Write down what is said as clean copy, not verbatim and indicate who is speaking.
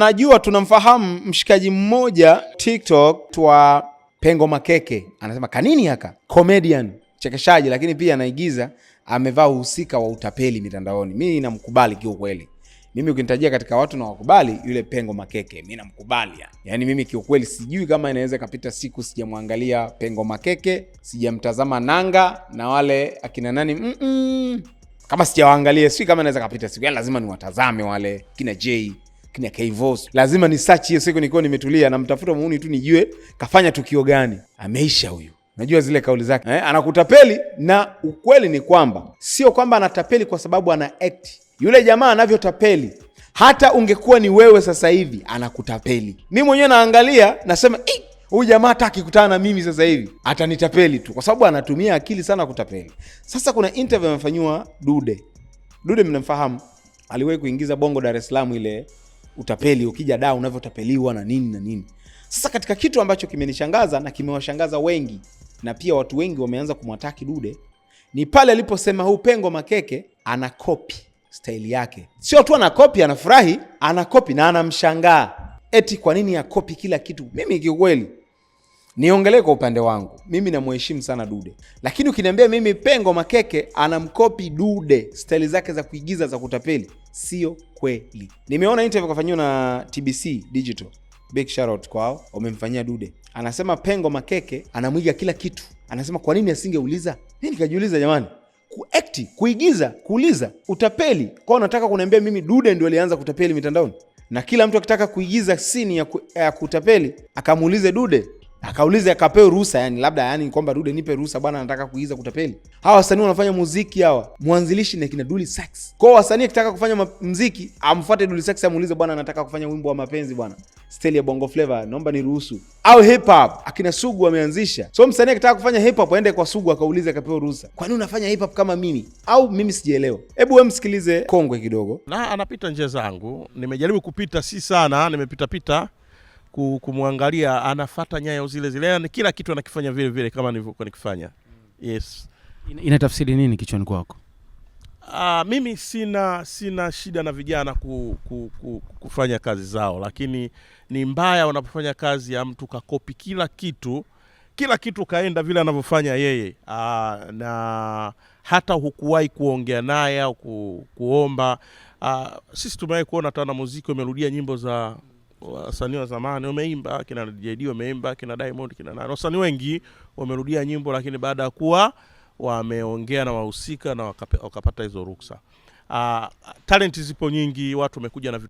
Speaker 1: najua tunamfahamu mshikaji mmoja TikTok twa Pengo Makeke. Anasema kanini haka? Comedian, chekeshaji, lakini pia anaigiza, amevaa uhusika wa utapeli mitandaoni. Mimi namkubali kiukweli. Mimi ukinitajia katika watu na wakubali, yule Pengo Makeke, mimi namkubali. Yaani mimi kiukweli sijui kama inaweza kapita siku sijamwangalia Pengo Makeke, sijamtazama Nanga na wale akina nani kama sijawaangalia, sijui kama inaweza kapita siku. Yaani lazima niwatazame wale kina Jay, kina Kayvos. Lazima ni search hiyo siku nikiwa nimetulia na mtafuta muuni tu nijue kafanya tukio gani. Ameisha huyu. Najua zile kauli zake. Anakutapeli, na ukweli ni kwamba sio kwamba anatapeli kwa sababu ana act. Yule jamaa anavyotapeli, hata ungekuwa ni wewe sasa hivi anakutapeli. Mimi mwenyewe naangalia nasema, huyu jamaa hataki kukutana na mimi sasa hivi, atanitapeli tu kwa sababu anatumia akili sana kutapeli. Sasa kuna interview amefanywa Dude. Dude mnamfahamu? Aliwahi kuingiza Bongo Dar es Salaam ile utapeli, ukija da unavyotapeliwa na nini na nini. Sasa katika kitu ambacho kimenishangaza na kimewashangaza wengi na pia watu wengi wameanza kumwataki Dude, ni pale aliposema huu Pengo Makeke ana copy style yake. Sio tu ana copy, anafurahi, ana copy na anamshangaa. Eti kwa nini ya copy kila kitu? Mimi kiukweli niongelee kwa upande wangu, mimi namheshimu sana Dude. Lakini ukiniambia mimi Pengo Makeke anamcopy Dude style zake za kuigiza za kutapeli, sio kweli. Nimeona interview kafanywa na TBC Digital. Big shout out kwao, wamemfanyia Dude. Anasema Pengo Makeke anamwiga kila kitu. Anasema kwa nini asingeuliza? Mimi nikajiuliza jamani, kuact, kuigiza, kuuliza, utapeli. Kwa nataka kuniambia mimi Dude ndio alianza kutapeli mitandaoni? Na kila mtu akitaka kuigiza scene ya kutapeli akamuulize Dude, akaulize akapewe ruhusa, yani labda yani kwamba Dude nipe ruhusa bwana, nataka kuigiza kutapeli. Hawa wasanii wanafanya muziki hawa, mwanzilishi ni kina Dully Sykes. Kwa wasanii akitaka kufanya muziki, amfuate Dully Sykes amuulize bwana, nataka kufanya wimbo wa mapenzi bwana, style ya Bongo Flava, naomba niruhusu. Au hip hop akina Sugu wameanzisha. So msanii akitaka kufanya hip hop aende kwa Sugu akaulize akapewe ruhusa. Kwa nini unafanya hip hop kama mimi? Au mimi sijielewa. Hebu wewe msikilize kongwe kidogo.
Speaker 2: Na anapita njia zangu, nimejaribu kupita, si sana, nimepita kumwangalia, anafuata nyayo zile zile, yani kila kitu anakifanya vile vile kama nilivyokuwa nikifanya. Yes.
Speaker 3: Inatafsiri nini kichwani kwako?
Speaker 2: Mimi sina shida na vijana kufanya kazi zao, lakini ni mbaya wanapofanya kazi ya mtu kakopi kila kitu kaenda vile anavyofanya yeye. Na hata hukuwahi kuongea naye au kuomba. Sisi tumewahi kuona hata muziki umerudia nyimbo za wasanii wa zamani, wameimba kina JD, wameimba kina Diamond, kina nani, wasanii wengi wamerudia nyimbo, lakini baada ya kuwa wameongea na wahusika na wakapata hizo ruksa. Talent zipo nyingi, watu wamekuja na